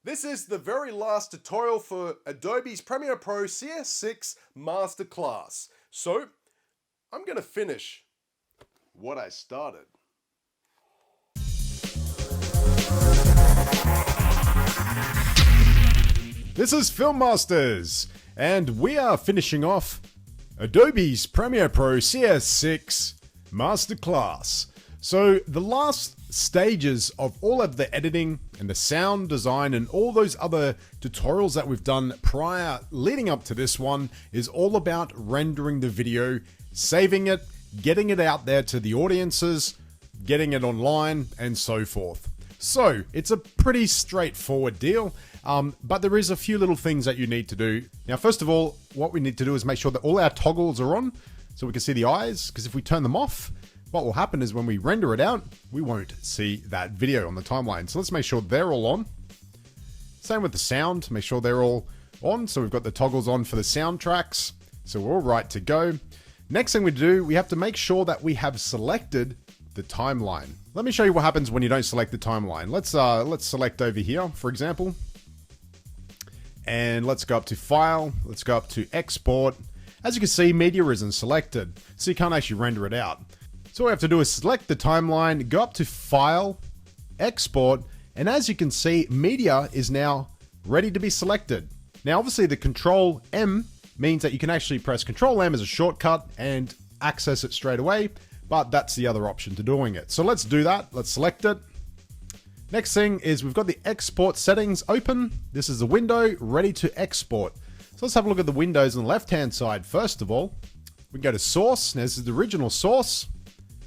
This is the very last tutorial for Adobe's Premiere Pro CS6 Masterclass. So, I'm going to finish what I started. This is Film Masters, and we are finishing off Adobe's Premiere Pro CS6 Masterclass. So the last stages of all of the editing and the sound design and all those other tutorials that we've done prior leading up to this one is all about rendering the video, saving it, getting it out there to the audiences, getting it online, and so forth. So it's a pretty straightforward deal, but there is a few little things that you need to do. Now, first of all, what we need to do is make sure that all our toggles are on so we can see the eyes, because if we turn them off, what will happen is when we render it out, we won't see that video on the timeline. So let's make sure they're all on. Same with the sound, make sure they're all on. So we've got the toggles on for the soundtracks. So we're all right to go. Next thing we do, we have to make sure that we have selected the timeline. Let me show you what happens when you don't select the timeline. Let's select over here, for example. And let's go up to File, let's go up to Export. As you can see, media isn't selected, so you can't actually render it out. So what we have to do is select the timeline, go up to File, Export, and as you can see, media is now ready to be selected. Now, obviously the Control M means that you can actually press Control M as a shortcut and access it straight away, but that's the other option to doing it. So let's do that, let's select it. Next thing is we've got the export settings open. This is the window ready to export. So let's have a look at the windows on the left-hand side. First of all, we can go to source. Now this is the original source.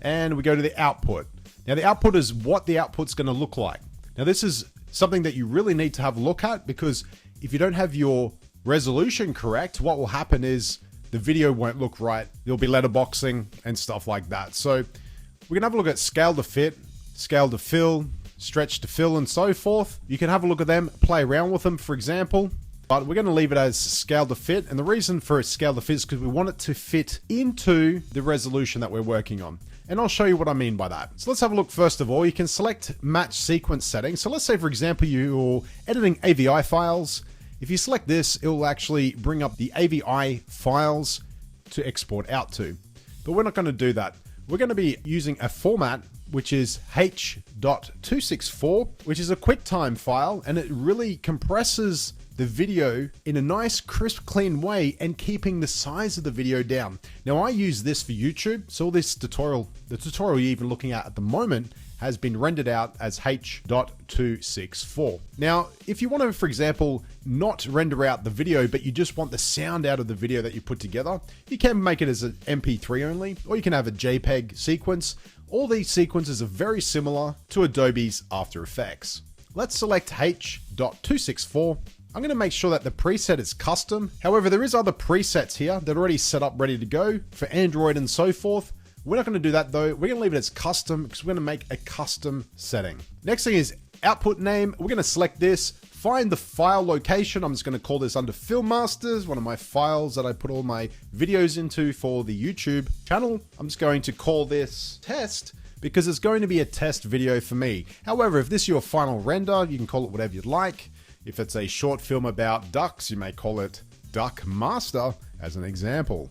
And we go to the output. Now the output is what the output's going to look like. Now this is something that you really need to have a look at, because if you don't have your resolution correct, what will happen is the video won't look right. There'll be letterboxing and stuff like that. So we're going to have a look at scale to fit, scale to fill, stretch to fill, and so forth. You can have a look at them, play around with them, for example. But we're going to leave it as scale to fit. And the reason for scale to fit is because we want it to fit into the resolution that we're working on. And I'll show you what I mean by that. So let's have a look. First of all, you can select match sequence settings. So let's say, for example, you're editing AVI files. If you select this, it will actually bring up the AVI files to export out to. But we're not going to do that. We're going to be using a format which is H.264, which is a QuickTime file, and it really compresses the video in a nice, crisp, clean way and keeping the size of the video down. Now I use this for YouTube, so this tutorial, the tutorial you're even looking at the moment, has been rendered out as H.264. Now, if you want to, for example, not render out the video, but you just want the sound out of the video that you put together, you can make it as an MP3 only, or you can have a JPEG sequence. All these sequences are very similar to Adobe's After Effects. Let's select H.264. I'm going to make sure that the preset is custom. However, there is other presets here that are already set up ready to go for Android and so forth. We're not going to do that though. We're going to leave it as custom because we're going to make a custom setting. Next thing is output name. We're going to select this, find the file location. I'm just going to call this under Film Masters, one of my files that I put all my videos into for the YouTube channel. I'm just going to call this test because it's going to be a test video for me. However, if this is your final render, you can call it whatever you'd like. If it's a short film about ducks, you may call it Duck Master as an example.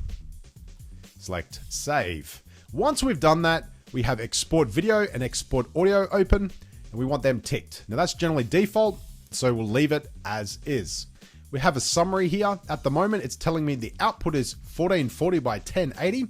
Select Save. Once we've done that, we have Export Video and Export Audio open, and we want them ticked. Now that's generally default, so we'll leave it as is. We have a summary here. At the moment, it's telling me the output is 1440 by 1080.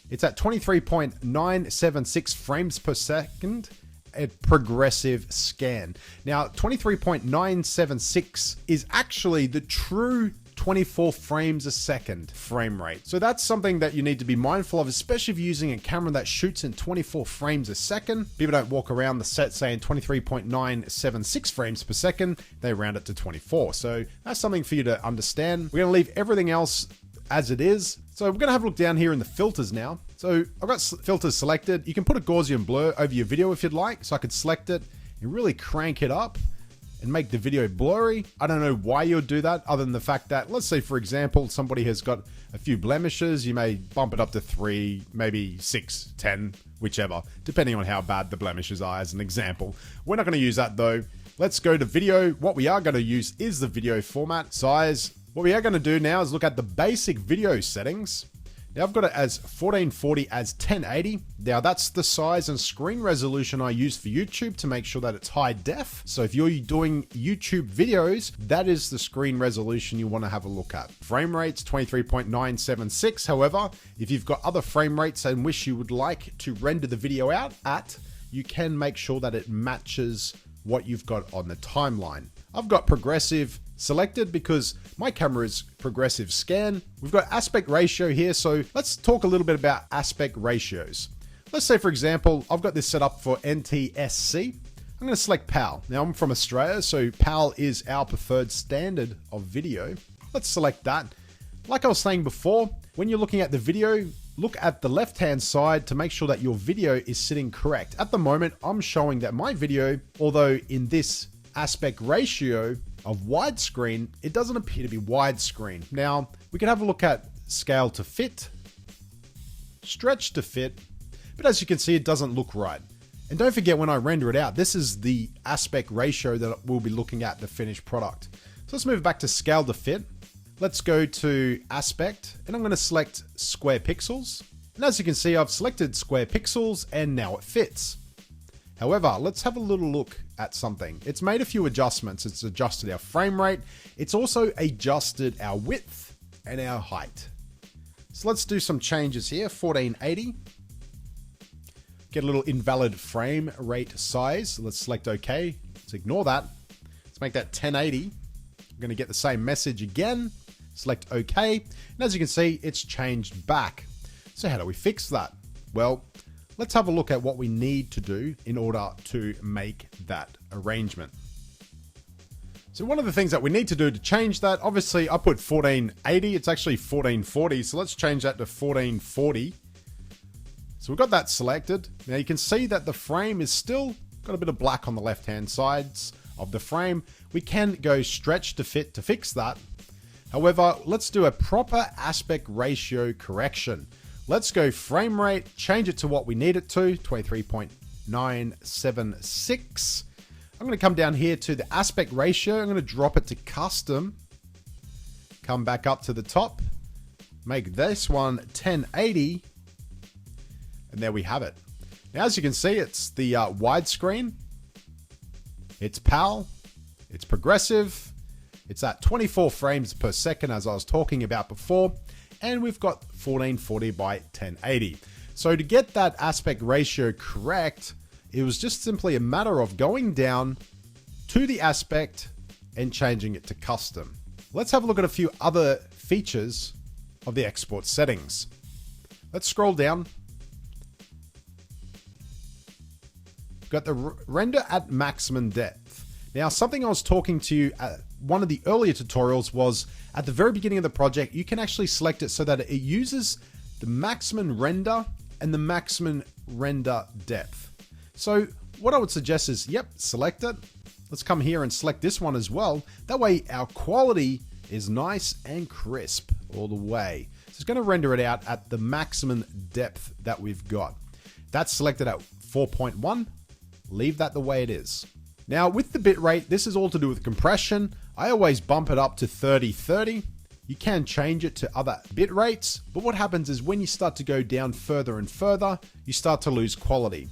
It's at 23.976 frames per second. A progressive scan. Now, 23.976 is actually the true 24 frames a second frame rate. So that's something that you need to be mindful of, especially if you're using a camera that shoots in 24 frames a second. People don't walk around the set saying 23.976 frames per second. They round it to 24. So that's something for you to understand. We're going to leave everything else as it is. So we're going to have a look down here in the filters now. So I've got filters selected. You can put a Gaussian blur over your video if you'd like. So I could select it and really crank it up and make the video blurry. I don't know why you would do that, other than the fact that, let's say for example, somebody has got a few blemishes. You may bump it up to 3, maybe 6, 10, whichever, depending on how bad the blemishes are as an example. We're not going to use that though. Let's go to video. What we are going to use is the video format size. What we are going to do now is look at the basic video settings. Now I've got it as 1440 as 1080. Now that's the size and screen resolution I use for YouTube to make sure that it's high def. So if you're doing YouTube videos, that is the screen resolution you want to have a look at. Frame rates 23.976. However, if you've got other frame rates and wish you would like to render the video out at, you can make sure that it matches what you've got on the timeline. I've got progressive selected because my camera is progressive scan. We've got aspect ratio here, so let's talk a little bit about aspect ratios. Let's say, for example, I've got this set up for NTSC. I'm going to select PAL. Now I'm from Australia, so PAL is our preferred standard of video. Let's select that. Like I was saying before, when you're looking at the video, look at the left-hand side to make sure that your video is sitting correct. At the moment, I'm showing that my video, although in this aspect ratio of widescreen, it doesn't appear to be widescreen. Now, we can have a look at scale to fit, stretch to fit, but as you can see, it doesn't look right. And don't forget, when I render it out, this is the aspect ratio that we'll be looking at the finished product. So let's move back to scale to fit. Let's go to aspect, and I'm going to select square pixels. And as you can see, I've selected square pixels, and now it fits. However, let's have a little look at something. It's made a few adjustments. It's adjusted our frame rate. It's also adjusted our width and our height. So let's do some changes here. 1480. Get a little invalid frame rate size. Let's select OK. Let's ignore that. Let's make that 1080. I'm going to get the same message again. Select OK. And as you can see, it's changed back. So how do we fix that? Well, let's have a look at what we need to do in order to make that arrangement. So one of the things that we need to do to change that, obviously I put 1480, it's actually 1440. So let's change that to 1440. So we've got that selected. Now you can see that the frame is still got a bit of black on the left-hand sides of the frame. We can go stretch to fit to fix that. However, let's do a proper aspect ratio correction. Let's go frame rate, change it to what we need it to, 23.976. I'm going to come down here to the aspect ratio. I'm going to drop it to custom. Come back up to the top. Make this one 1080. And there we have it. Now, as you can see, it's the widescreen. It's PAL. It's progressive. It's at 24 frames per second, as I was talking about before. And we've got 1440 by 1080. So to get that aspect ratio correct, it was just simply a matter of going down to the aspect and changing it to custom. Let's have a look at a few other features of the export settings. Let's scroll down. We've got the render at maximum depth. Now, something I was talking to you at one of the earlier tutorials was at the very beginning of the project, you can actually select it so that it uses the maximum render and the maximum render depth. So what I would suggest is, select it. Let's come here and select this one as well. That way our quality is nice and crisp all the way. So it's going to render it out at the maximum depth that we've got. That's selected at 4.1. Leave that the way it is. Now with the bitrate, this is all to do with compression. I always bump it up to 3030. You can change it to other bit rates, but what happens is when you start to go down further and further, you start to lose quality.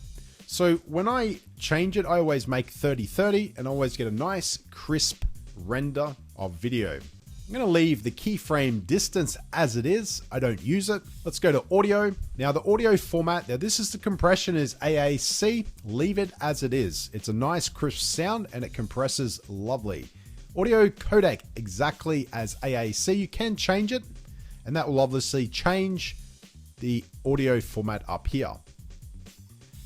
So when I change it, I always make 3030 and always get a nice crisp render of video. I'm going to leave the keyframe distance as it is. I don't use it. Let's go to audio. Now the audio format, now this is the compression is AAC. Leave it as it is. It's a nice crisp sound and it compresses lovely. Audio codec exactly as AAC. You can change it and that will obviously change the audio format up here.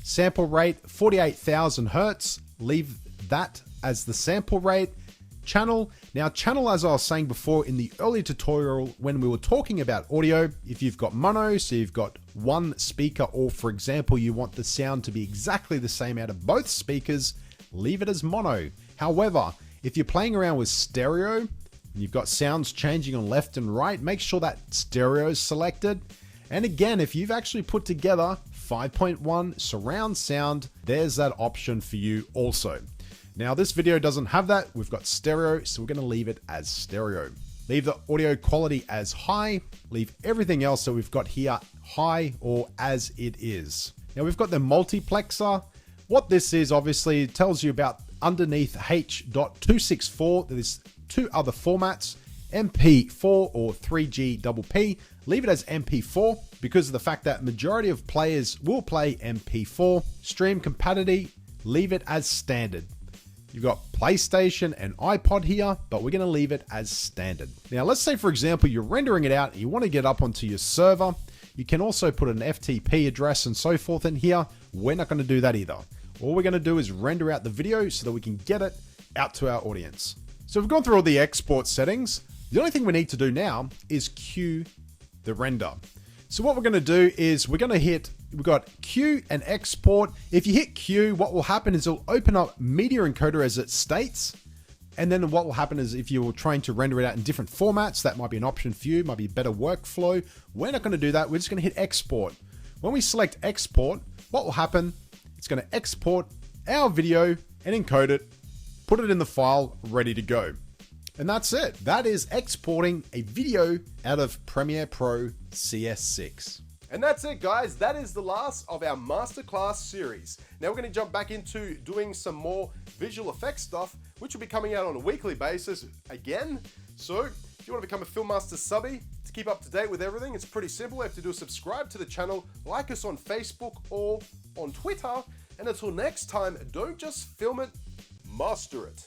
Sample rate 48,000 Hertz. Leave that as the sample rate. Channel. Now channel, as I was saying before in the earlier tutorial when we were talking about audio, if you've got mono, so you've got one speaker, or for example, you want the sound to be exactly the same out of both speakers, leave it as mono. However, if you're playing around with stereo, and you've got sounds changing on left and right, make sure that stereo is selected. And again, if you've actually put together 5.1 surround sound, there's that option for you also. Now this video doesn't have that. We've got stereo, so we're going to leave it as stereo. Leave the audio quality as high. Leave everything else that we've got here high or as it is. Now we've got the multiplexer. What this is, obviously, it tells you about underneath H.264. There's two other formats, MP4 or 3GPP. Leave it as MP4 because of the fact that majority of players will play MP4. Stream compatibility, leave it as standard. You've got PlayStation and iPod here, but we're going to leave it as standard. Now, let's say, for example, you're rendering it out and you want to get up onto your server. You can also put an FTP address and so forth in here. We're not going to do that either. All we're going to do is render out the video so that we can get it out to our audience. So we've gone through all the export settings. The only thing we need to do now is queue the render. So what we're going to do is we've got queue and export. If you hit queue, what will happen is it'll open up Media Encoder as it states. And then what will happen is if you're trying to render it out in different formats, that might be an option for you, might be a better workflow. We're not going to do that. We're just going to hit export. When we select export, what will happen? It's going to export our video and encode it, put it in the file, ready to go. And that's it. That is exporting a video out of Premiere Pro CS6. And that's it, guys. That is the last of our masterclass series. Now we're going to jump back into doing some more visual effects stuff, which will be coming out on a weekly basis again. So if you want to become a Filmmaster subby to keep up to date with everything, it's pretty simple. All you have to do is subscribe to the channel, like us on Facebook or on Twitter. And until next time, don't just film it, master it.